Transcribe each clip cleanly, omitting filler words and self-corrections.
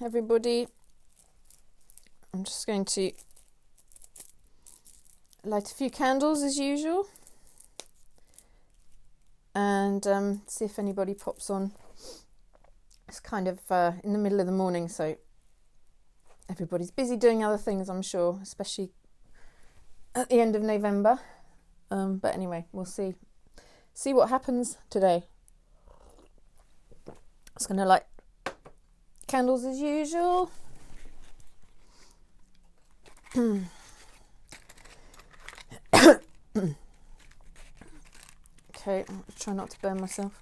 everybody. I'm just going to light a few candles as usual and see if anybody pops on. It's kind of in the middle of the morning, so everybody's busy doing other things, I'm sure, especially at the end of November. But anyway, we'll see what happens today. It's going to light candles as usual. Okay, I'll try not to burn myself.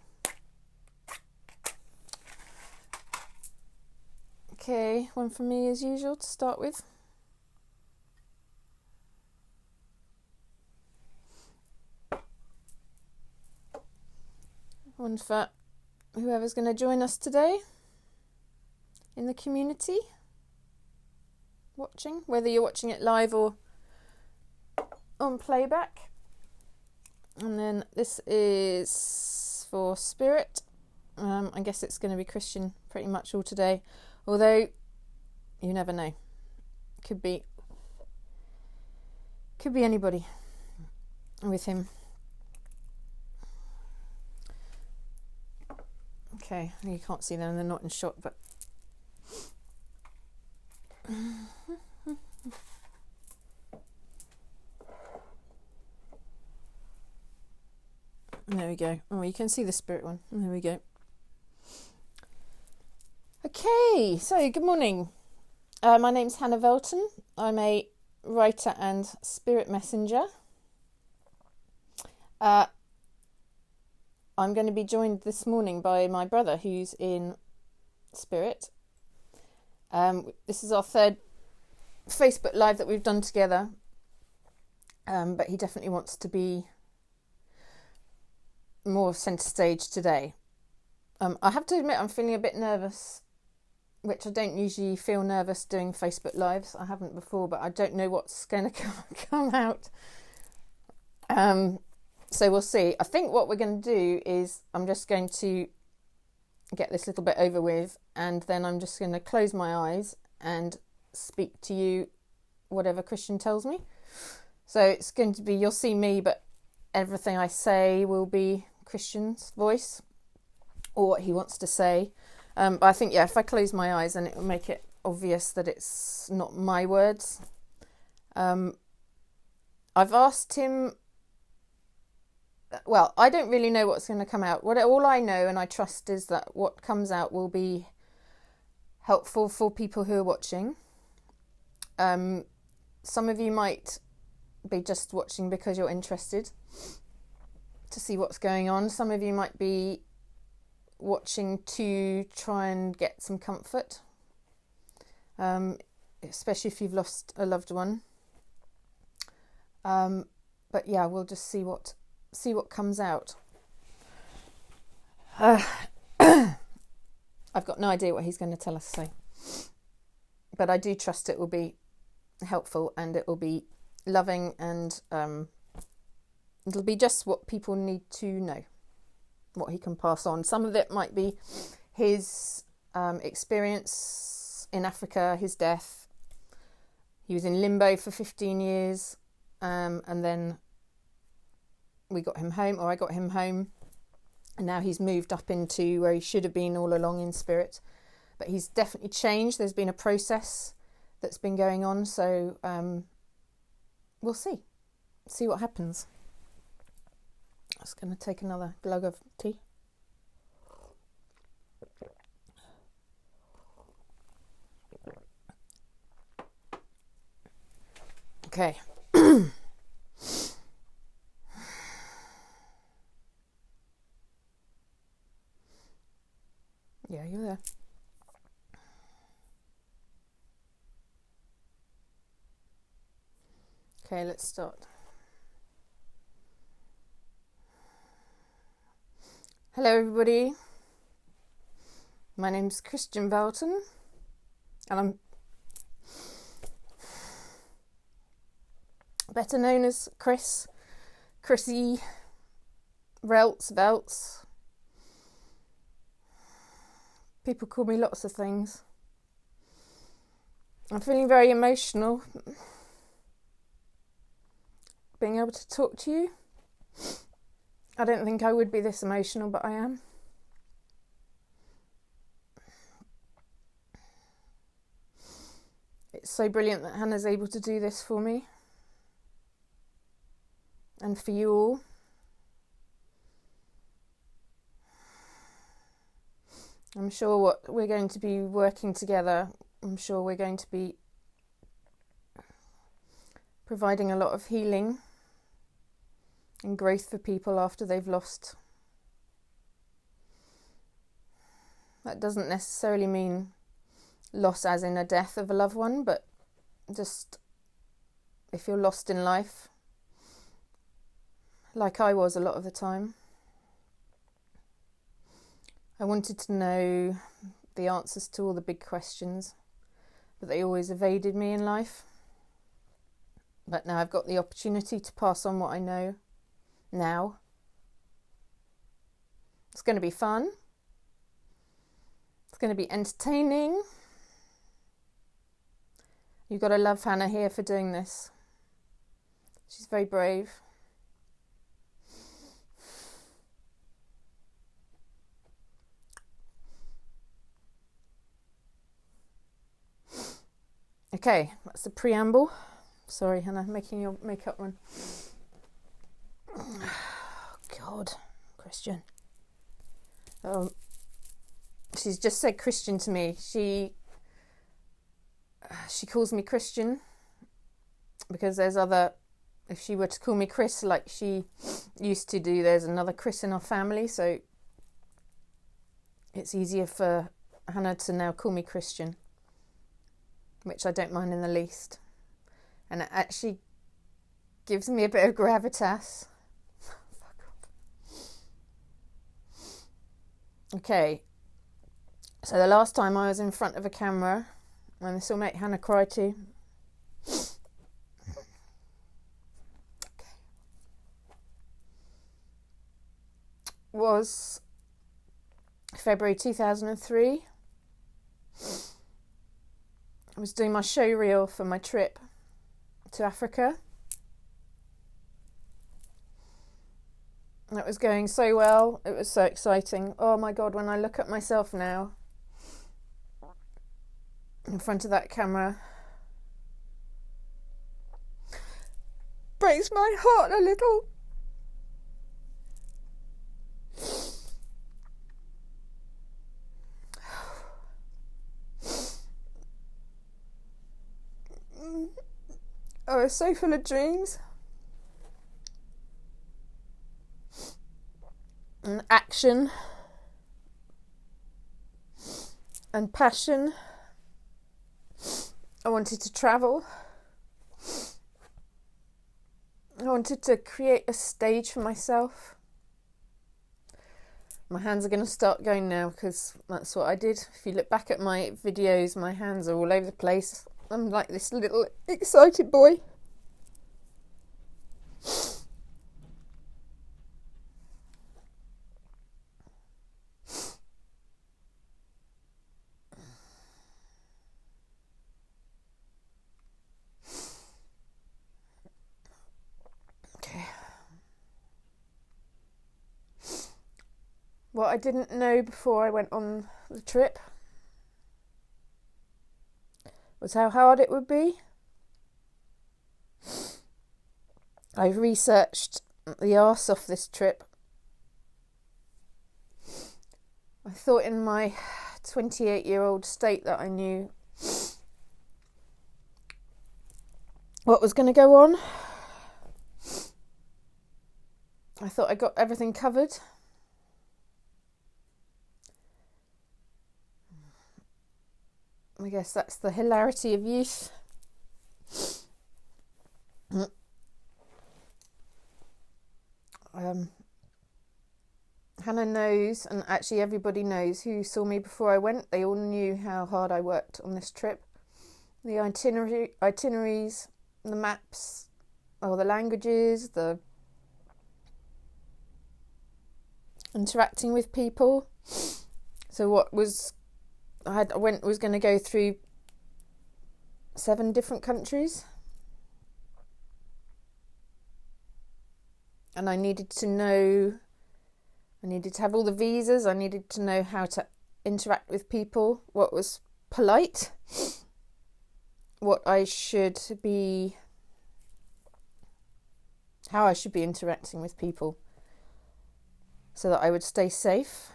Okay, one for me as usual to start with. One for whoever's going to join us today in the community, watching, whether you're watching it live or on playback. And then this is for Spirit. I guess it's going to be Christian pretty much all today, although you never know. Could be anybody with him. Okay, you can't see them, they're not in shot, but there we go. Oh, you can see the Spirit one. There we go. Okay, so good morning. My name's Hannah Velton. I'm a writer and spirit messenger. I'm going to be joined this morning by my brother who's in spirit. This is our third Facebook Live that we've done together, but he definitely wants to be more centre stage today. I have to admit I'm feeling a bit nervous, which I don't usually feel nervous doing Facebook Lives. I haven't before, but I don't know what's going to come out. So we'll see. I think what we're going to do is I'm just going to get this little bit over with, and then I'm just going to close my eyes and speak to you whatever Christian tells me. So it's going to be, you'll see me, but everything I say will be Christian's voice or what he wants to say. But I think, if I close my eyes, then it will make it obvious that it's not my words. I've asked him. Well, I don't really know what's going to come out. All I know and I trust is that what comes out will be helpful for people who are watching. Some of you might be just watching because you're interested to see what's going on. Some of you might be watching to try and get some comfort, especially if you've lost a loved one. But yeah, we'll just see what comes out. I've got no idea what he's going to tell us, so, but I do trust it will be helpful and it will be loving, and it'll be just what people need to know, what he can pass on. Some of it might be his experience in Africa, his death. He was in limbo for 15 years, and then we got him home, or I got him home, and now he's moved up into where he should have been all along in spirit. But he's definitely changed. There's been a process that's been going on, so we'll see what happens. I'm just going to take another glug of tea. Okay. Yeah, you're there. Okay, let's start. Hello everybody, my name's Christian Velton, and I'm better known as Chrissy, Velts. People call me lots of things. I'm feeling very emotional. Being able to talk to you. I don't think I would be this emotional, but I am. It's so brilliant that Hannah's able to do this for me. And for you all. I'm sure what we're going to be working together, I'm sure we're going to be providing a lot of healing and growth for people after they've lost. That doesn't necessarily mean loss as in a death of a loved one, but just if you're lost in life, like I was a lot of the time. I wanted to know the answers to all the big questions, but they always evaded me in life. But now I've got the opportunity to pass on what I know now. It's going to be fun. It's going to be entertaining. You've got to love Hannah here for doing this. She's very brave. Okay, that's the preamble. Sorry, Hannah, making your makeup run. Oh, God, Christian. She's just said Christian to me. She calls me Christian because there's other. If she were to call me Chris, like she used to do, there's another Chris in our family, so it's easier for Hannah to now call me Christian, which I don't mind in the least. And it actually gives me a bit of gravitas. Okay, so the last time I was in front of a camera, and this will make Hannah cry too. Was February 2003. I was doing my show reel for my trip to Africa. That was going so well. It was so exciting. Oh my God, when I look at myself now in front of that camera, breaks my heart a little. I was so full of dreams and action and passion. I wanted to travel. I wanted to create a stage for myself. My hands are going to start going now because that's what I did. If you look back at my videos, my hands are all over the place. I'm like this little excited boy. Okay. What I didn't know before I went on the trip was how hard it would be. I researched the arse off this trip. I thought in my 28-year-old state that I knew what was going to go on. I thought I got everything covered. I guess that's the hilarity of youth. Hannah knows, and actually everybody knows who saw me before I went. They all knew how hard I worked on this trip. The itineraries, the maps, the languages, the interacting with people. So what was was going to go through 7 different countries. And I needed to have all the visas. I needed to know how to interact with people, what was polite, how I should be interacting with people so that I would stay safe.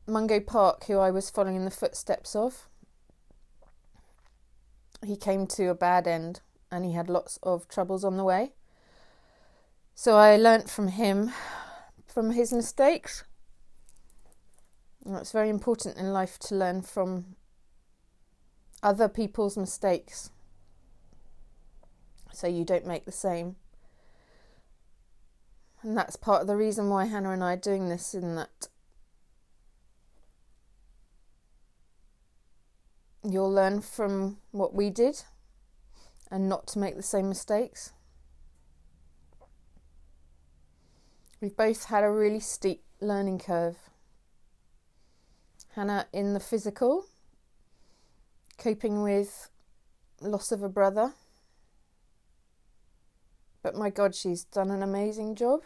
Mungo Park, who I was following in the footsteps of, he came to a bad end and he had lots of troubles on the way. So I learnt from him, from his mistakes. And it's very important in life to learn from other people's mistakes so you don't make the same. And that's part of the reason why Hannah and I are doing this, in that you'll learn from what we did and not to make the same mistakes. We've both had a really steep learning curve. Hannah in the physical, coping with loss of a brother. But my God, she's done an amazing job.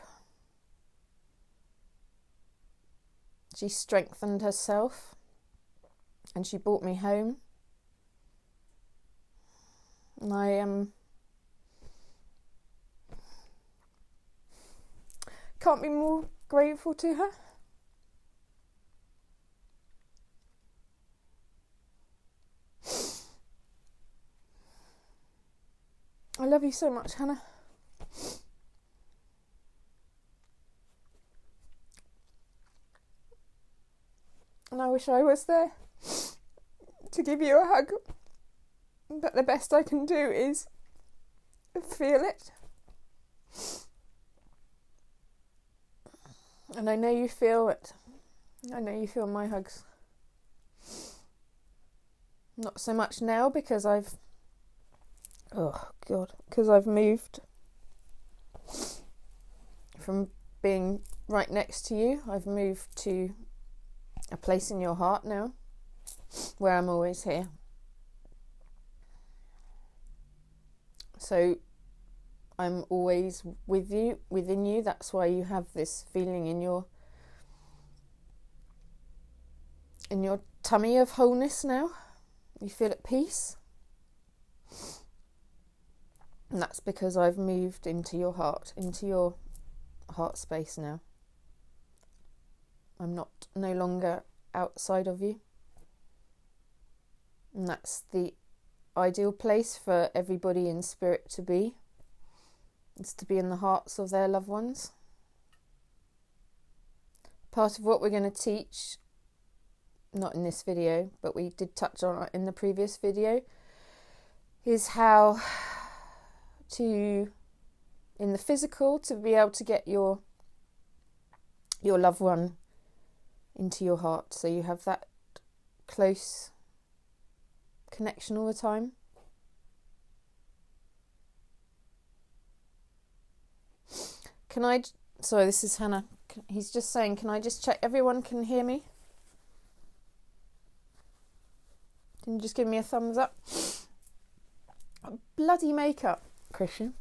She strengthened herself and she brought me home. And I can't be more grateful to her. I love you so much, Hannah. And I wish I was there to give you a hug. But the best I can do is feel it. And I know you feel it. I know you feel my hugs. Not so much now because I've moved from being right next to you. I've moved to a place in your heart now where I'm always here. So I'm always with you, within you. That's why you have this feeling in your tummy of wholeness now. You feel at peace. And that's because I've moved into your heart space now. I'm no longer outside of you. And that's the ideal place for everybody in spirit to be. It's to be in the hearts of their loved ones. Part of what we're going to teach, not in this video, but we did touch on it in the previous video, is how to, in the physical, to be able to get your loved one into your heart, so you have that close connection all the time. Sorry, this is Hannah. He's just saying, can I just check everyone can hear me? Can you just give me a thumbs up? Bloody makeup, Christian.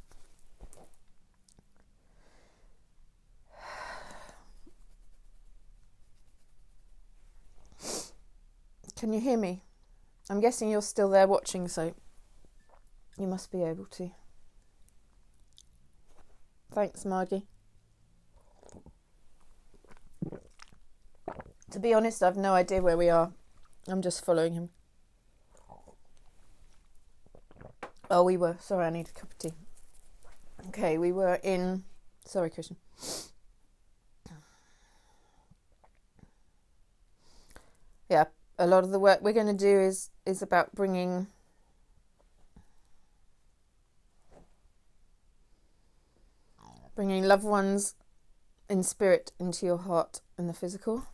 Can you hear me? I'm guessing you're still there watching, so you must be able to. Thanks, Margie. To be honest, I've no idea where we are. I'm just following him. Oh, we were. Sorry, I need a cup of tea. Okay, we were in... Sorry, Christian. Yeah, a lot of the work we're going to do is about bringing loved ones in spirit into your heart and the physical.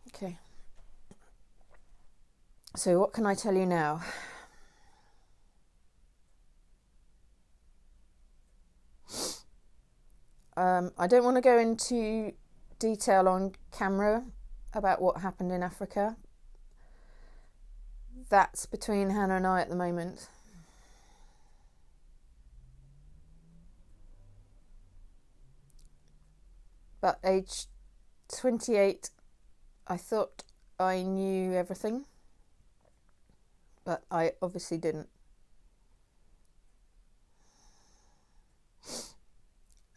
Okay. So what can I tell you now? I don't want to go into detail on camera about what happened in Africa. That's between Hannah and I at the moment. But age 28, I thought I knew everything, but I obviously didn't.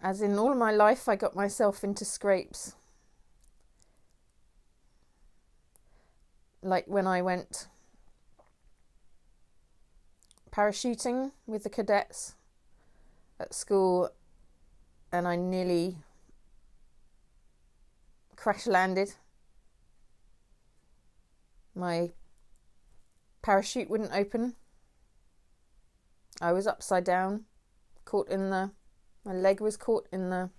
As in all of my life, I got myself into scrapes. Like when I went parachuting with the cadets at school and I nearly crash landed. My parachute wouldn't open. I was upside down, my leg was caught in the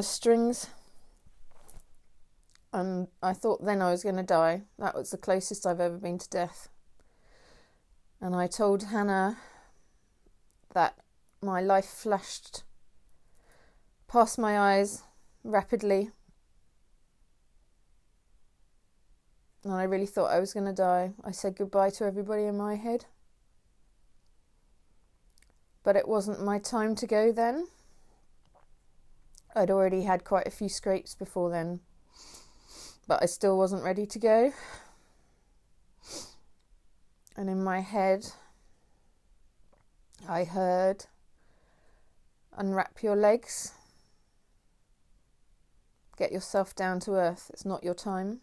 strings. And I thought then I was going to die. That was the closest I've ever been to death. And I told Hannah that my life flashed past my eyes rapidly. And I really thought I was going to die. I said goodbye to everybody in my head. But it wasn't my time to go then. I'd already had quite a few scrapes before then. But I still wasn't ready to go. And in my head, I heard, unwrap your legs. Get yourself down to earth. It's not your time.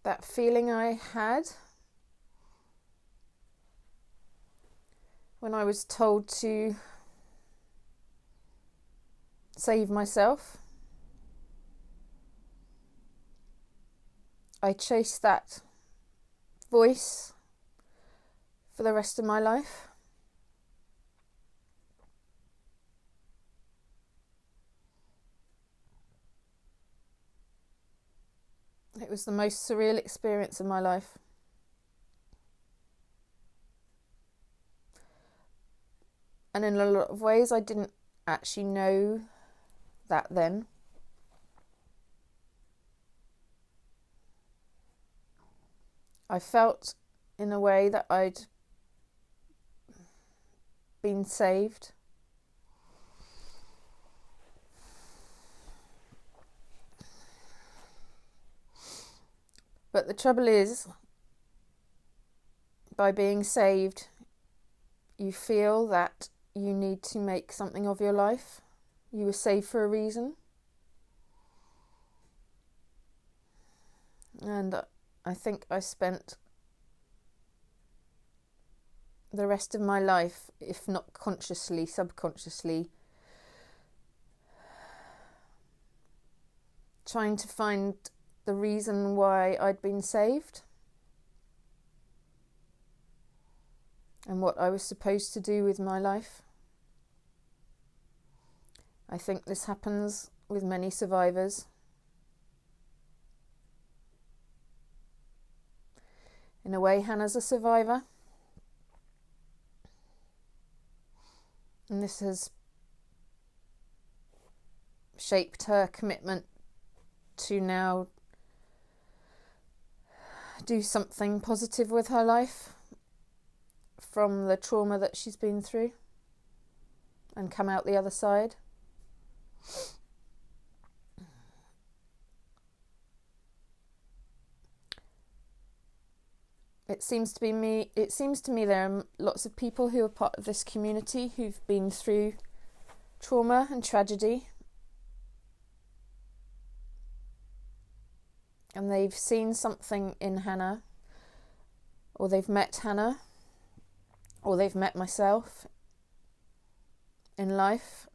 That feeling I had when I was told to save myself, I chased that voice for the rest of my life. It was the most surreal experience of my life. And in a lot of ways, I didn't actually know that then. I felt in a way that I'd been saved. But the trouble is, by being saved, you feel that you need to make something of your life. You were saved for a reason. And I think I spent the rest of my life, if not consciously, subconsciously, trying to find the reason why I'd been saved and what I was supposed to do with my life. I think this happens with many survivors. In a way, Hannah's a survivor. And this has shaped her commitment to now do something positive with her life from the trauma that she's been through and come out the other side. It seems to me there are lots of people who are part of this community who've been through trauma and tragedy, and they've seen something in Hannah, or they've met Hannah, or they've met myself in life,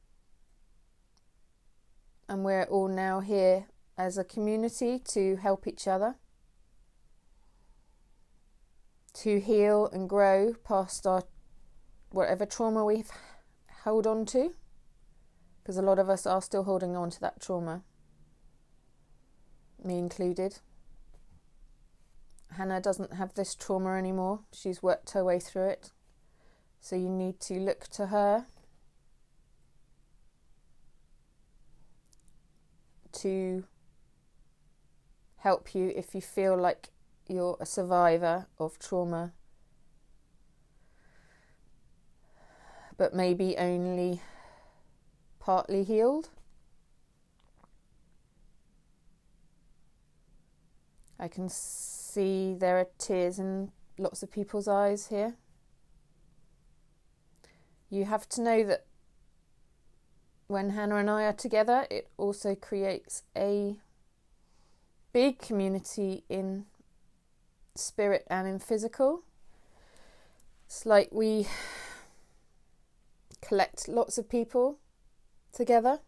and we're all now here as a community to help each other, to heal and grow past our whatever trauma we've held on to, because a lot of us are still holding on to that trauma, me included. Hannah doesn't have this trauma anymore. She's worked her way through it. So you need to look to her to help you if you feel like you're a survivor of trauma, but maybe only partly healed. I can see there are tears in lots of people's eyes here. You have to know that when Hannah and I are together, it also creates a big community in spirit and in physical. It's like we collect lots of people together.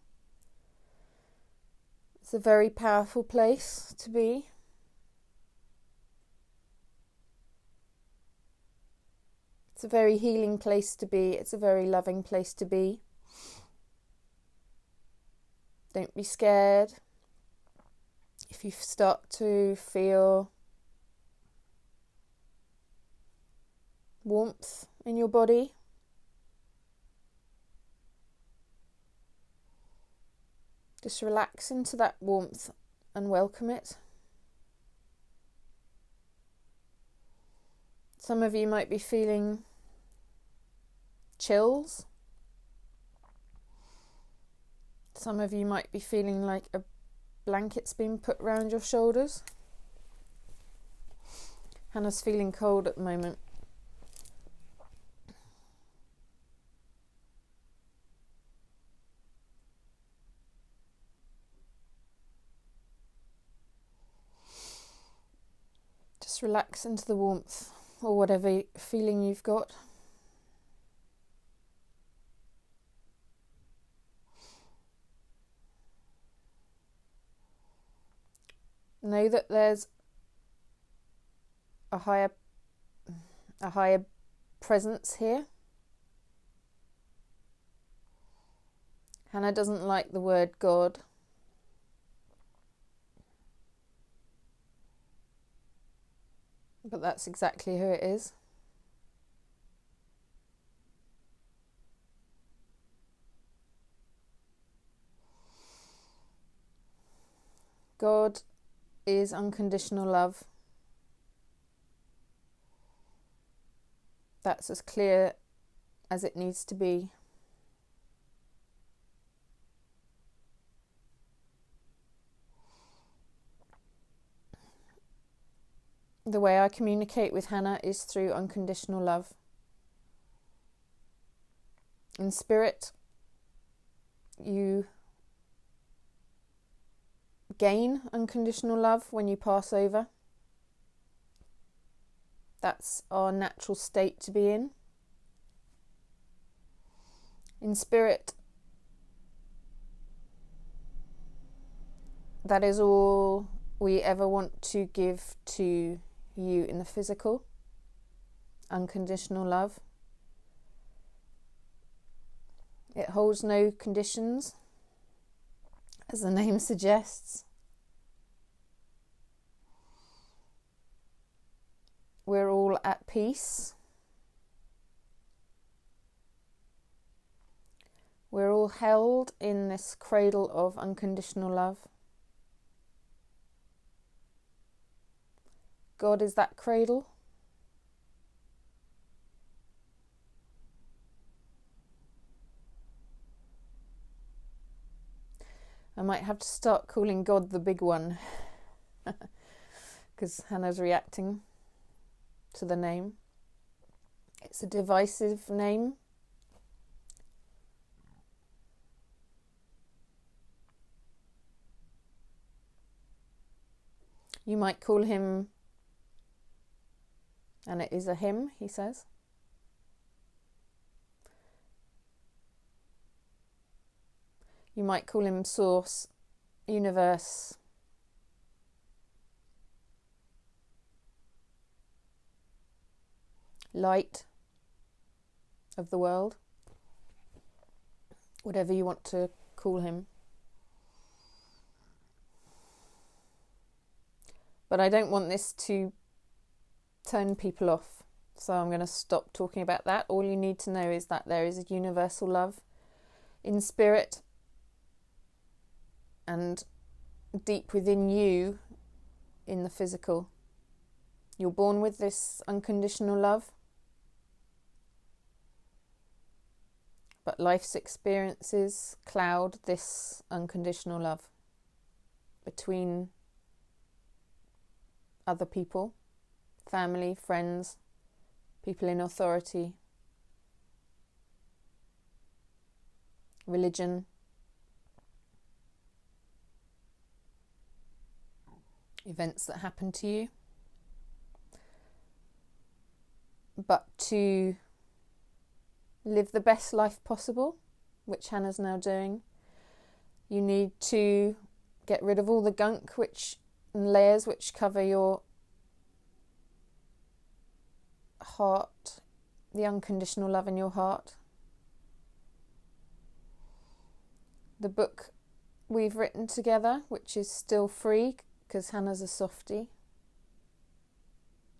It's a very powerful place to be. It's a very healing place to be. It's a very loving place to be. Don't be scared. If you start to feel warmth in your body, just relax into that warmth and welcome it. Some of you might be feeling chills. Some of you might be feeling like a blanket's been put around your shoulders. Hannah's feeling cold at the moment. Just relax into the warmth or whatever feeling you've got. Know that there's a higher presence here. Hannah doesn't like the word God. But that's exactly who it is. God is unconditional love. That's as clear as it needs to be. The way I communicate with Hannah is through unconditional love. In spirit, you gain unconditional love when you pass over. That's our natural state to be in. In spirit, that is all we ever want to give to you in the physical. Unconditional love. It holds no conditions, as the name suggests. We're all at peace. We're all held in this cradle of unconditional love. God is that cradle. I might have to start calling God the big one because Hannah's reacting to the name. It's a divisive name. You might call him, and it is a him, he says. You might call him Source, Universe, Light of the world, whatever you want to call him. But I don't want this to turn people off. So I'm going to stop talking about that. All you need to know is that there is a universal love in spirit and deep within you in the physical. You're born with this unconditional love, but life's experiences cloud this unconditional love between other people, family, friends, people in authority, religion, events that happen to you. But to live the best life possible, which Hannah's now doing, you need to get rid of all the gunk and layers which cover your heart, the unconditional love in your heart. The book we've written together, which is still free because Hannah's a softie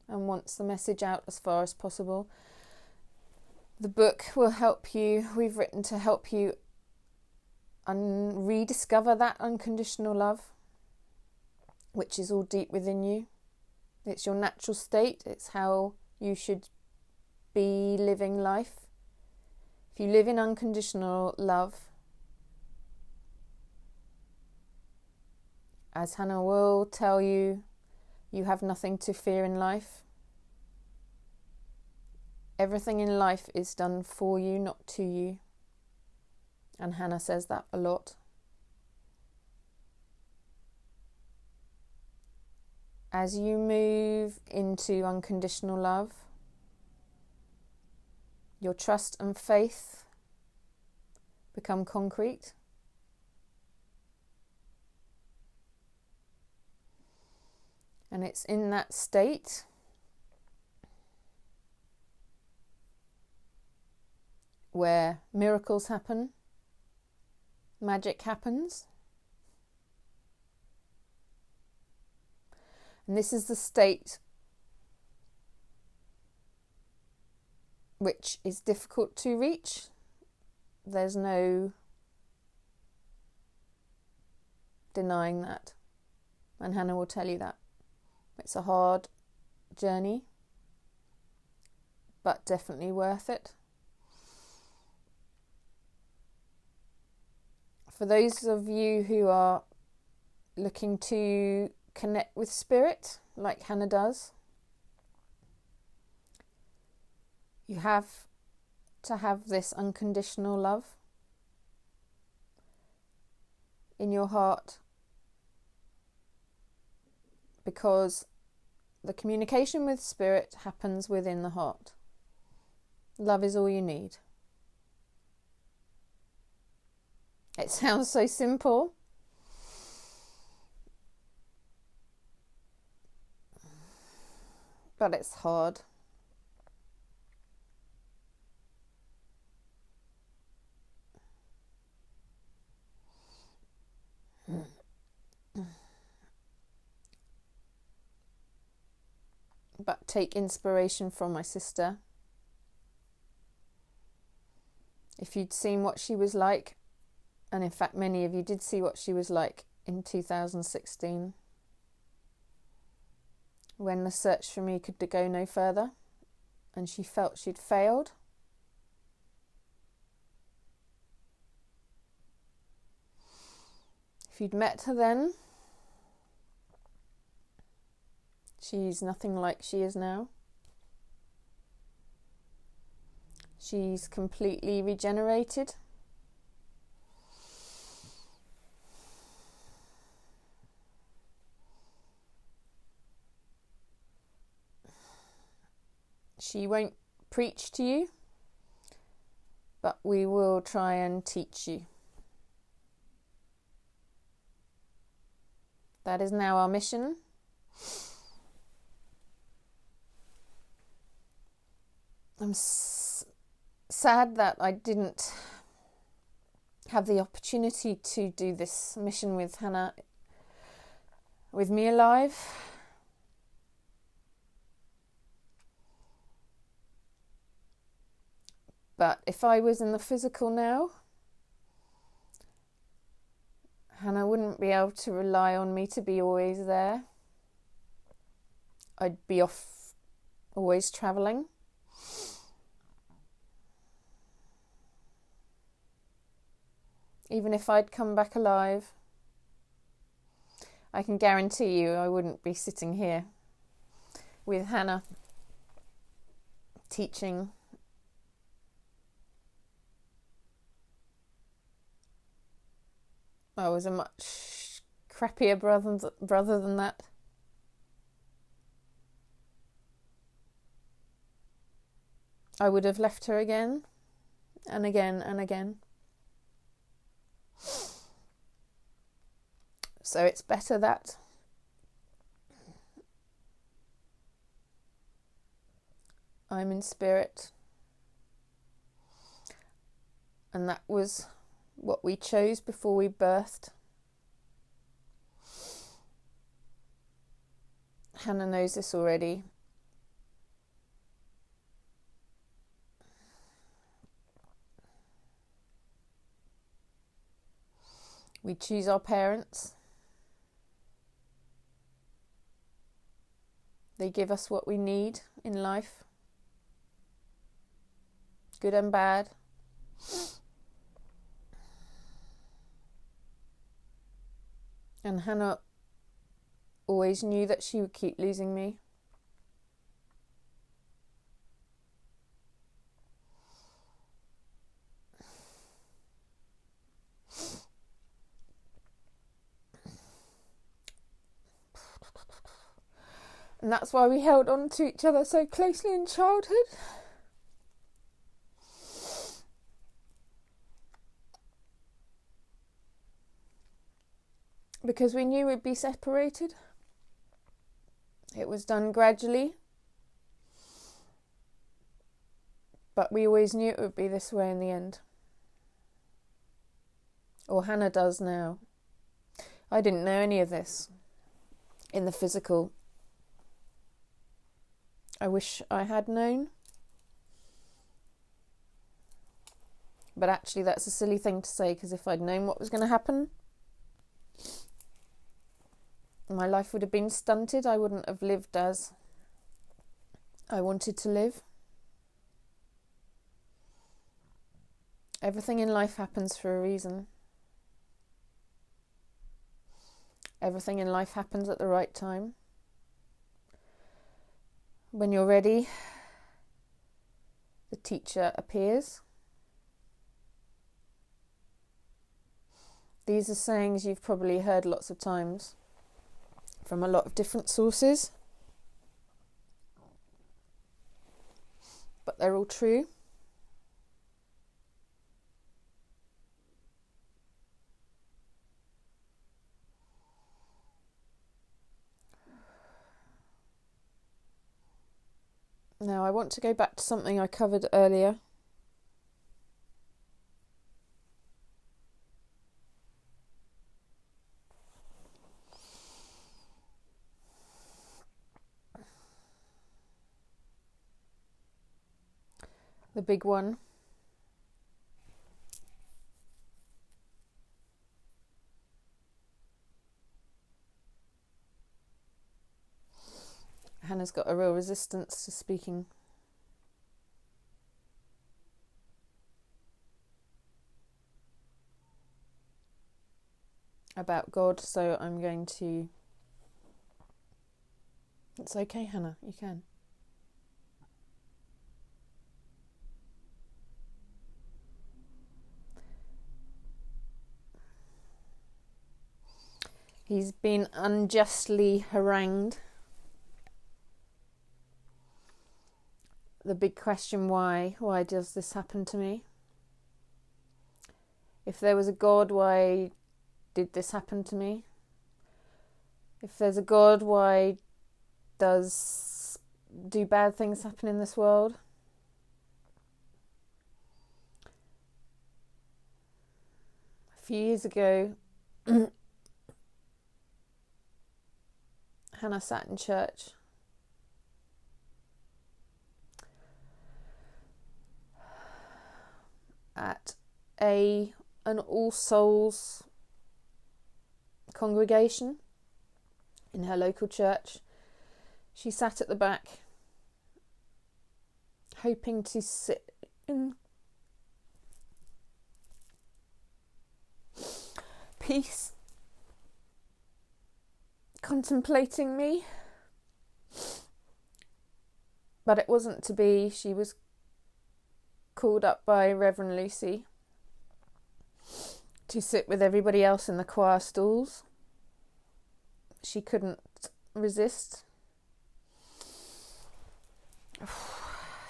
and wants the message out as far as possible. The book will help you, we've written to help you rediscover that unconditional love, which is all deep within you. It's your natural state. It's how you should be living life. If you live in unconditional love, as Hannah will tell you, you have nothing to fear in life. Everything in life is done for you, not to you. And Hannah says that a lot. As you move into unconditional love, your trust and faith become concrete. And it's in that state where miracles happen, magic happens. And this is the state which is difficult to reach. There's no denying that. And Hannah will tell you that. It's a hard journey, but definitely worth it. For those of you who are looking to connect with spirit, like Hannah does, you have to have this unconditional love in your heart, because the communication with spirit happens within the heart. Love is all you need. It sounds so simple, but it's hard. But take inspiration from my sister. If you'd seen what she was like, and in fact many of you did see what she was like in 2016, when the search for me could go no further and she felt she'd failed. If you'd met her then, she's nothing like she is now. She's completely regenerated. She won't preach to you, but we will try and teach you. That is now our mission. I'm sad that I didn't have the opportunity to do this mission with Hannah, with me alive. But if I was in the physical now, Hannah wouldn't be able to rely on me to be always there. I'd be off always travelling. Even if I'd come back alive, I can guarantee you I wouldn't be sitting here with Hannah teaching. I was a much crappier brother than that. I would have left her again and again and again. So it's better that I'm in spirit. And that was what we chose before we birthed. Hannah knows this already. We choose our parents. They give us what we need in life, good and bad. And Hannah always knew that she would keep losing me. And that's why we held on to each other so closely in childhood. Because we knew we'd be separated. It was done gradually. But we always knew it would be this way in the end. Or Hannah does now. I didn't know any of this in the physical. I wish I had known. But actually that's a silly thing to say, because if I'd known what was going to happen, my life would have been stunted. I wouldn't have lived as I wanted to live. Everything in life happens for a reason. Everything in life happens at the right time. When you're ready, the teacher appears. These are sayings you've probably heard lots of times from a lot of different sources, but they're all true. Now I want to go back to something I covered earlier. The big one. Hannah's got a real resistance to speaking. About God, so I'm going to... It's okay, Hannah, you can. He's been unjustly harangued. The big question, why? Why does this happen to me? If there was a God, why did this happen to me? If there's a God, why do bad things happen in this world? A few years ago, Hannah sat in church. at an All Souls congregation in her local church. She sat at the back, hoping to sit in peace, contemplating me. But it wasn't to be. She was called up by Reverend Lucy to sit with everybody else in the choir stalls. She couldn't resist.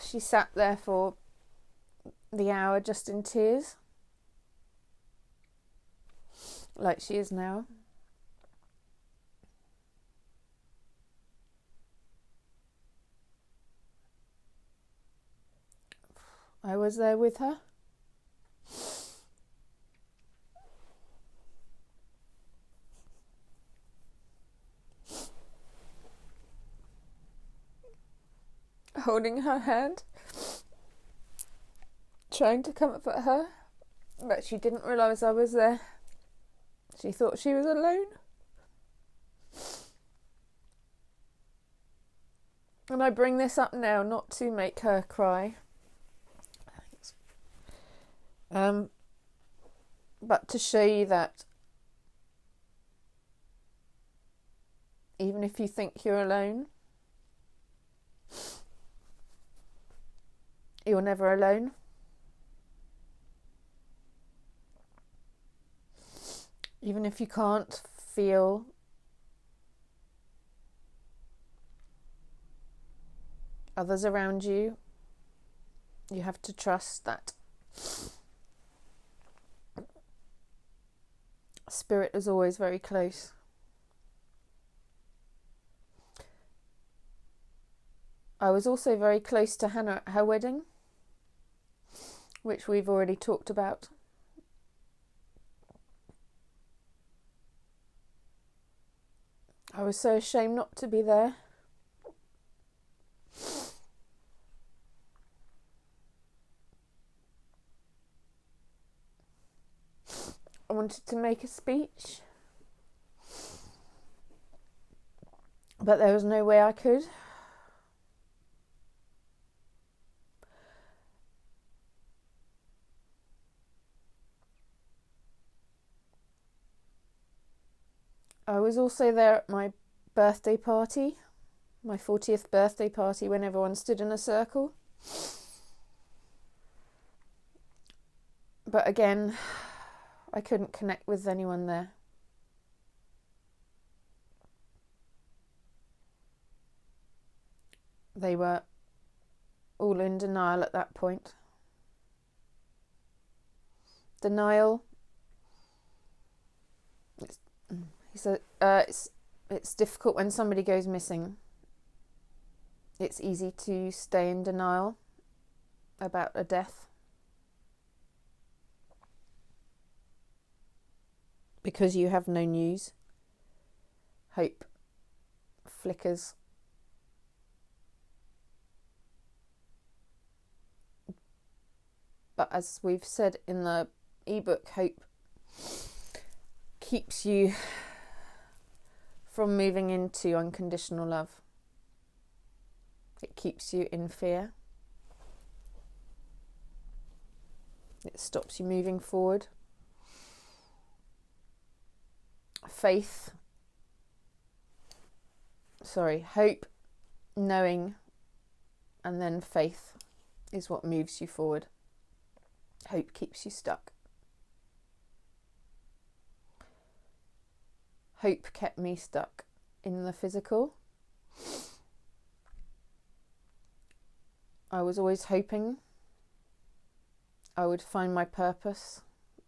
She sat there for the hour just in tears, like she is now. I was there with her. Holding her hand, trying to comfort her, but she didn't realise I was there. She thought she was alone. And I bring this up now not to make her cry, but to show you that even if you think you're alone, you're never alone. Even if you can't feel others around you, you have to trust that Spirit is always very close. I was also very close to Hannah at her wedding, which we've already talked about. I was so ashamed not to be there. I wanted to make a speech, but there was no way I could. I was also there at my birthday party, my 40th birthday party, when everyone stood in a circle. But again, I couldn't connect with anyone there. They were all in denial at that point. Denial. He said, it's difficult when somebody goes missing. It's easy to stay in denial about a death, because you have no news. Hope flickers. But as we've said in the ebook, hope keeps you from moving into unconditional love. It keeps you in fear. It stops you moving forward. Hope, knowing, and then faith is what moves you forward. Hope keeps you stuck. Hope kept me stuck in the physical. I was always hoping I would find my purpose,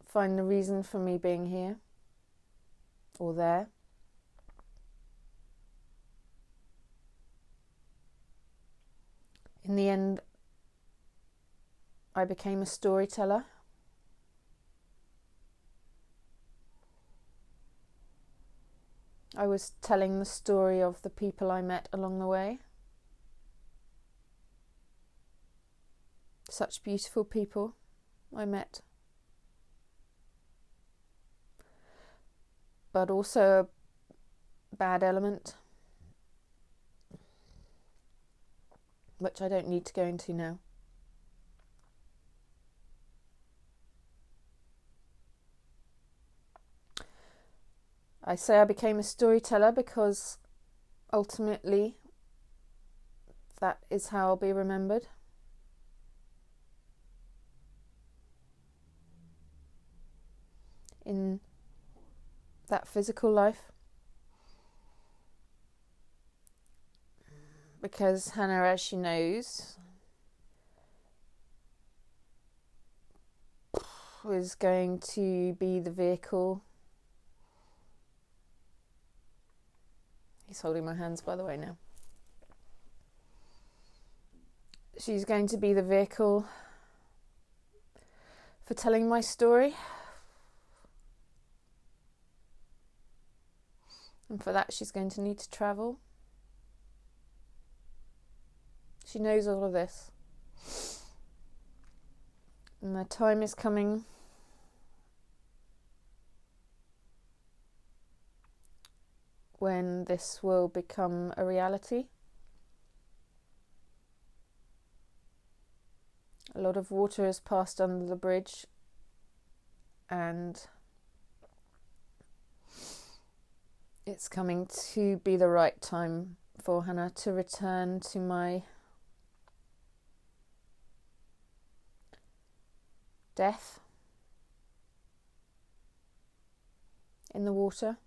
find the reason for me being here or there. In the end, I became a storyteller. I was telling the story of the people I met along the way. Such beautiful people. I met. But also a bad element, which I don't need to go into now. I say I became a storyteller because ultimately that is how I'll be remembered. In that physical life. Because Hannah, as she knows, was going to be the vehicle. He's holding my hands, by the way, now. She's going to be the vehicle for telling my story. And for that, she's going to need to travel. She knows all of this. And the time is coming when this will become a reality. A lot of water has passed under the bridge, and it's coming to be the right time for Hannah to return to my death in the water.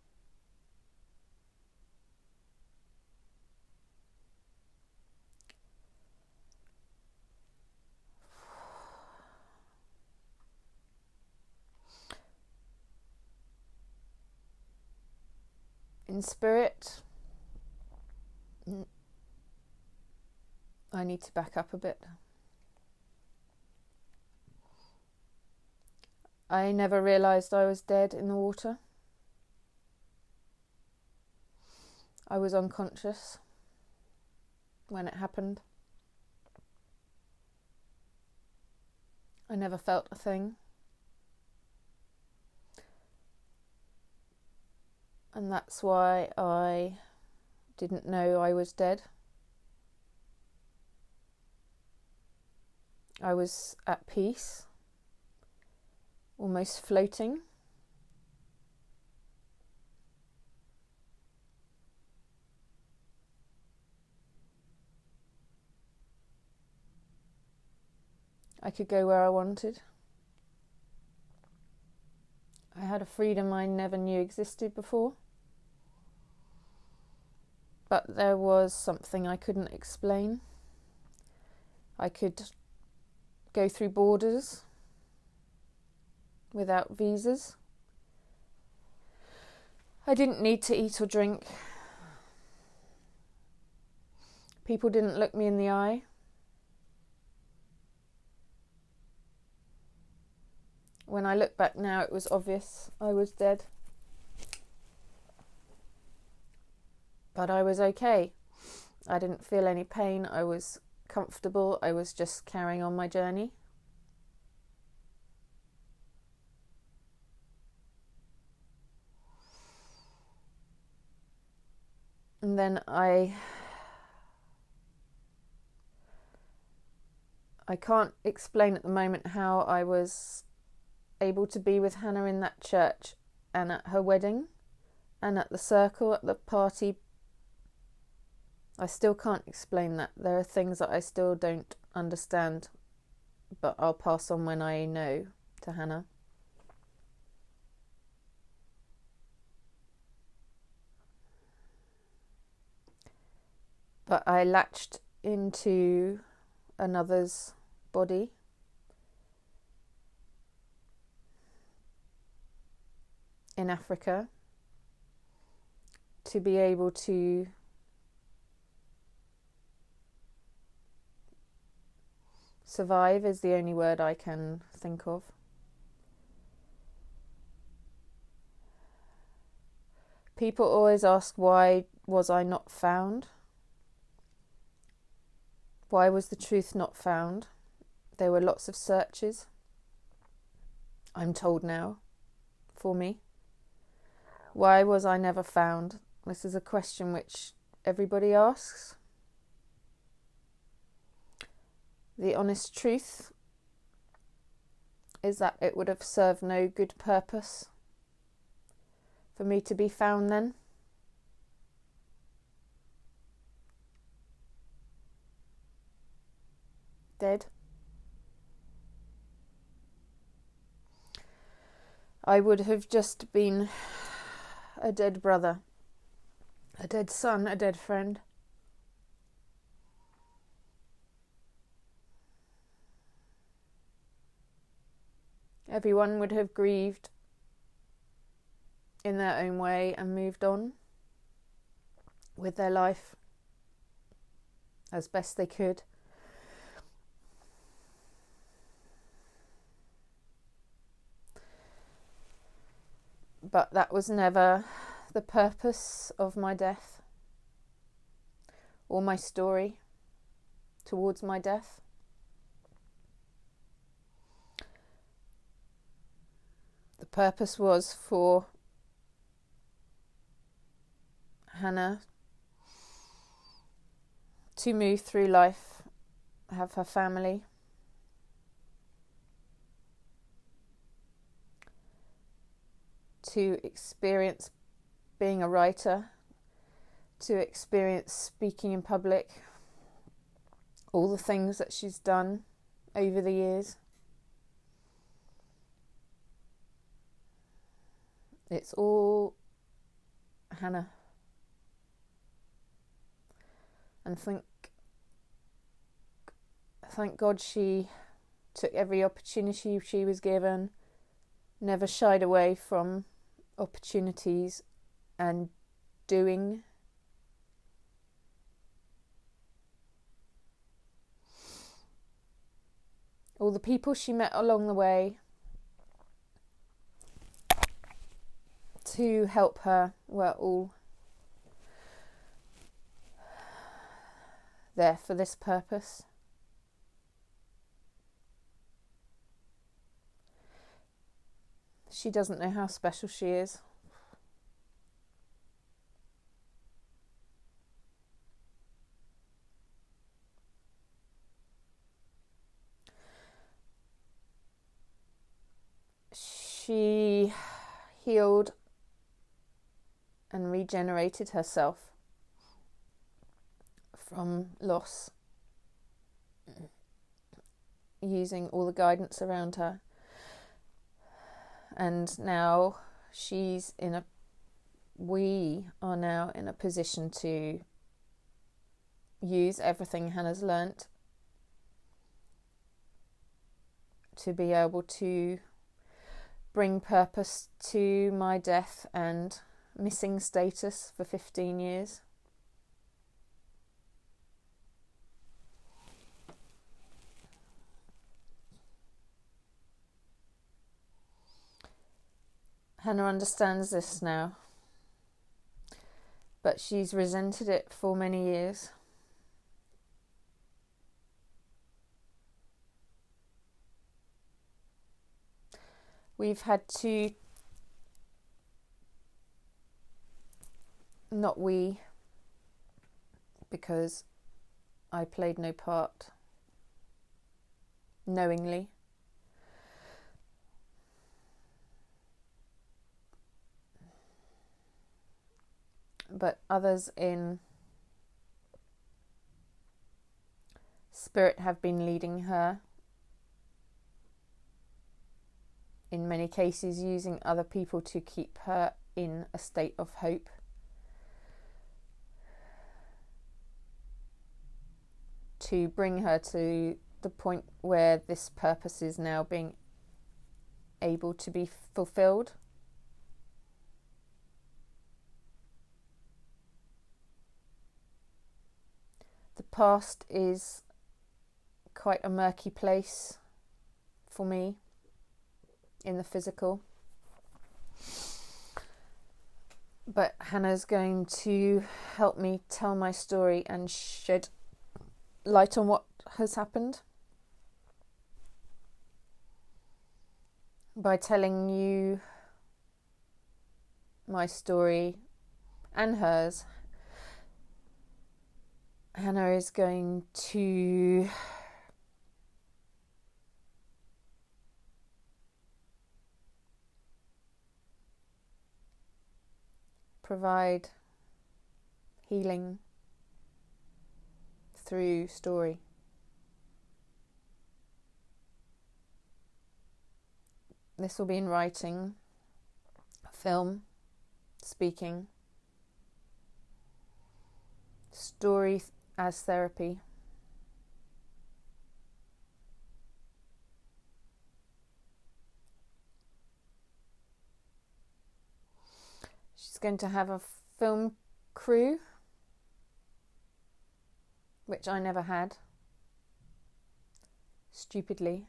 In spirit, I need to back up a bit. I never realised I was dead in the water. I was unconscious when it happened. I never felt a thing. And that's why I didn't know I was dead. I was at peace, almost floating. I could go where I wanted. I had a freedom I never knew existed before. But there was something I couldn't explain. I could go through borders without visas. I didn't need to eat or drink. People didn't look me in the eye. When I look back now, it was obvious I was dead. But I was okay. I didn't feel any pain. I was comfortable. I was just carrying on my journey. And then I can't explain at the moment how I was able to be with Hannah in that church and at her wedding and at the circle at the party. I still can't explain that. There are things that I still don't understand, but I'll pass on when I know to Hannah. But I latched into another's body. In Africa, to be able to survive is the only word I can think of. People always ask, why was I not found? Why was the truth not found? There were lots of searches. I'm told now, for me. Why was I never found? This is a question which everybody asks. The honest truth is that it would have served no good purpose for me to be found then. Dead. I would have just been a dead brother, a dead son, a dead friend. Everyone would have grieved in their own way and moved on with their life as best they could. But that was never the purpose of my death or my story towards my death. The purpose was for Hannah to move through life, have her family, to experience being a writer, to experience speaking in public, all the things that she's done over the years. It's all Hannah. And thank God she took every opportunity she was given, never shied away from opportunities and doing. All the people she met along the way to help her were all there for this purpose. She doesn't know how special she is. She healed and regenerated herself from loss, using all the guidance around her. And now we are now in a position to use everything Hannah's learnt to be able to bring purpose to my death and missing status for 15 years. Hannah understands this now, but she's resented it for many years. We've had to, not we, because I played no part knowingly. But others in spirit have been leading her, in many cases using other people to keep her in a state of hope. To bring her to the point where this purpose is now being able to be fulfilled. The past is quite a murky place for me in the physical. But Hannah's going to help me tell my story and shed light on what has happened. by telling you my story and hers. Hannah is going to provide healing through story. This will be in writing, film, speaking, story as therapy. She's going to have a film crew, which I never had, stupidly.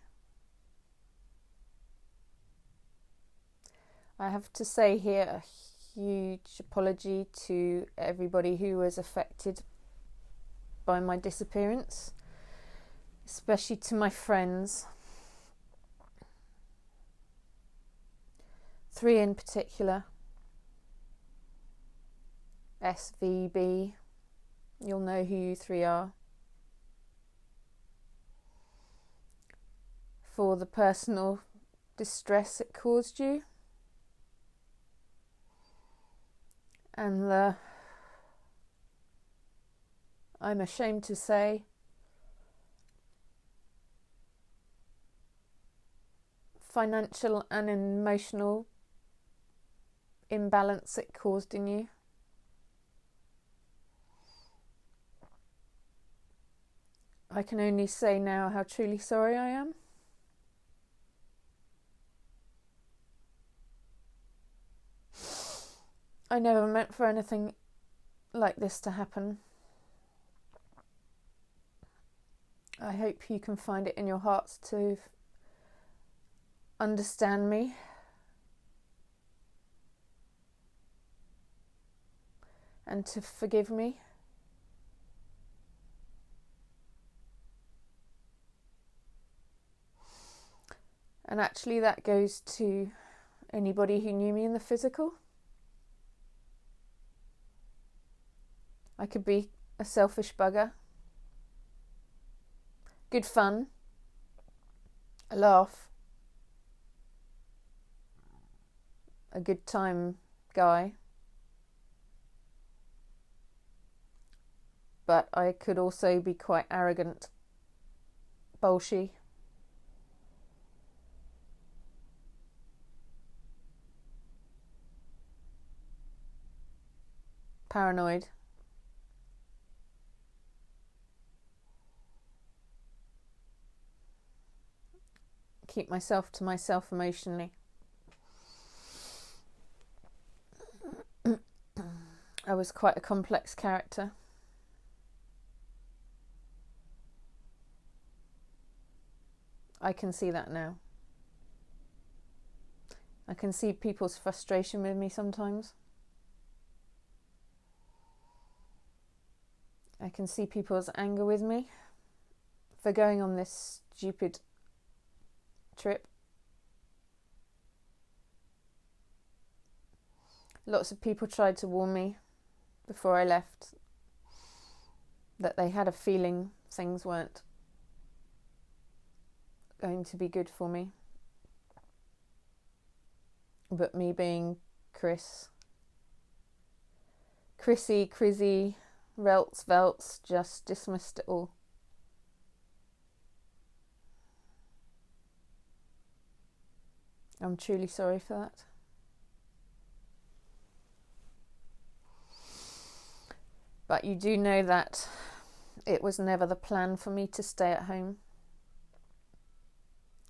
I have to say here a huge apology to everybody who was affected by my disappearance, especially to my friends. 3 in particular. SVB, you'll know who you 3 are. For the personal distress it caused you, and I'm ashamed to say, financial and emotional imbalance it caused in you. I can only say now how truly sorry I am. I never meant for anything like this to happen. I hope you can find it in your hearts to understand me. And to forgive me. And actually that goes to anybody who knew me in the physical. I could be a selfish bugger. Good fun. A laugh. A good time guy. But I could also be quite arrogant, bolshy. Paranoid. Keep myself to myself emotionally. I was quite a complex character. I can see that now. I can see people's frustration with me sometimes. I can see people's anger with me for going on this stupid trip. Lots of people tried to warn me before I left that they had a feeling things weren't going to be good for me. But me being Chrissy, Crizzy, Relts, Velts, just dismissed it all. I'm truly sorry for that. But you do know that it was never the plan for me to stay at home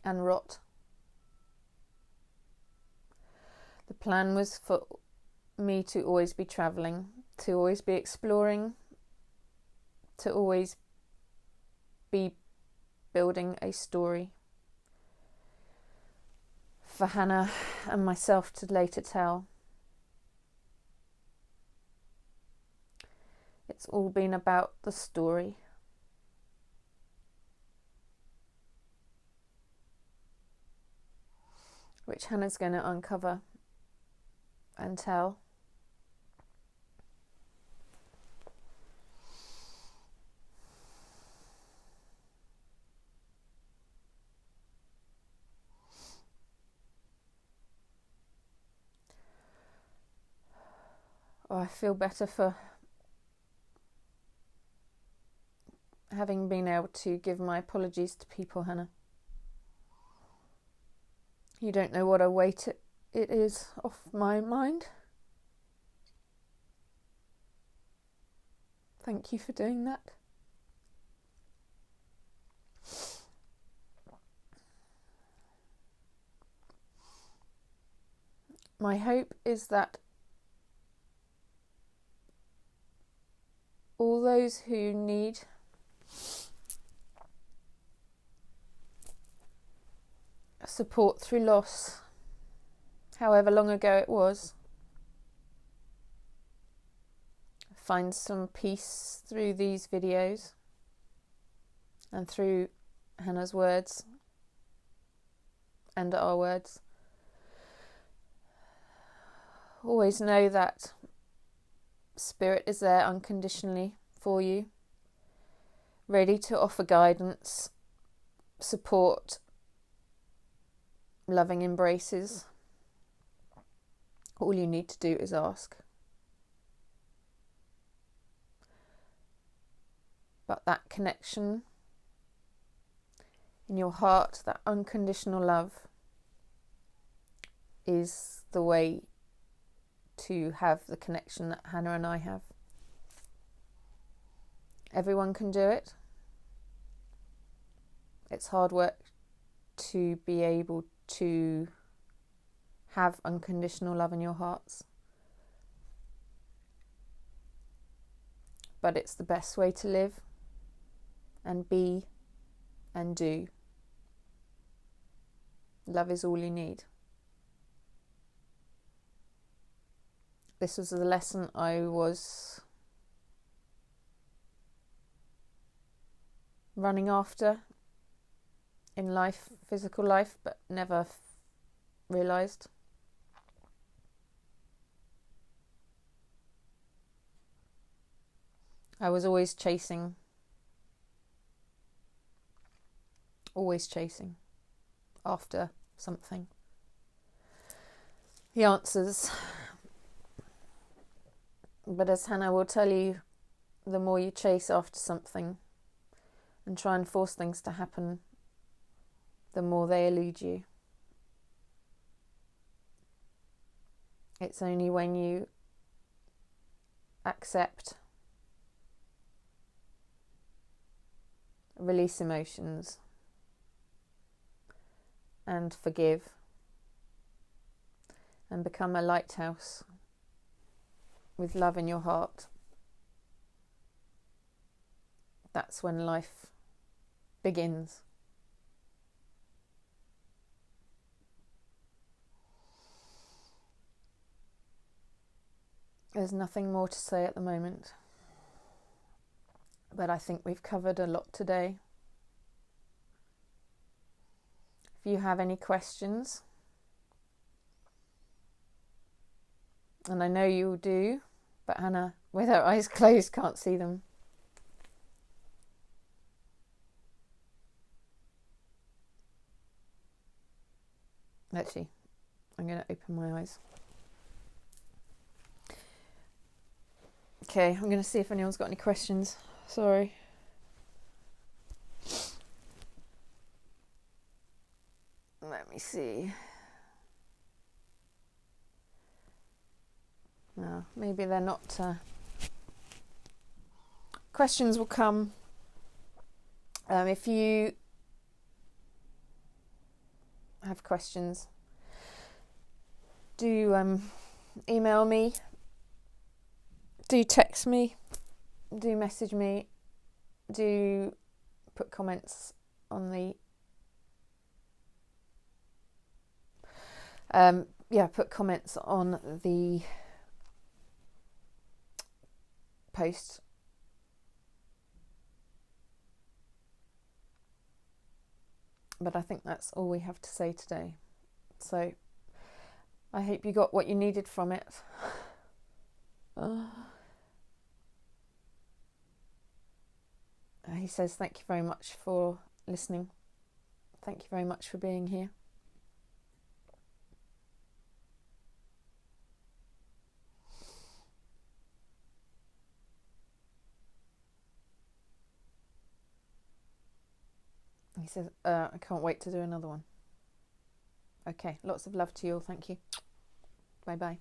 and rot. The plan was for me to always be travelling, to always be exploring, to always be building a story for Hannah and myself to later tell. It's all been about the story. which Hannah's going to uncover and tell. Oh, I feel better for having been able to give my apologies to people, Hannah. You don't know what a weight it is off my mind. Thank you for doing that. My hope is that all those who need support through loss, however long ago it was, find some peace through these videos and through Hannah's words and our words. Always know that Spirit is there unconditionally for you, ready to offer guidance, support, loving embraces. All you need to do is ask. But that connection in your heart, that unconditional love, is the way to have the connection that Hannah and I have. Everyone can do it. It's hard work to be able to have unconditional love in your hearts. But it's the best way to live and be and do. Love is all you need. This was the lesson I was running after in life, physical life, but never realised. I was always chasing after something. The answers. But as Hannah will tell you, the more you chase after something and try and force things to happen, the more they elude you. It's only when you accept, release emotions, and forgive, and become a lighthouse with love in your heart, that's when life begins. There's nothing more to say at the moment, but I think we've covered a lot today. If you have any questions, and I know you do, but Hannah, with her eyes closed, can't see them. Actually, I'm going to open my eyes. Okay, I'm going to see if anyone's got any questions. Sorry. Let me see. No, maybe they're not. Questions will come. If you have questions, do email me, do text me, do message me, do put comments on the put comments on the post. But I think that's all we have to say today. So I hope you got what you needed from it. He says, thank you very much for listening. Thank you very much for being here. He says, I can't wait to do another one. Okay, lots of love to you all. Thank you. Bye-bye.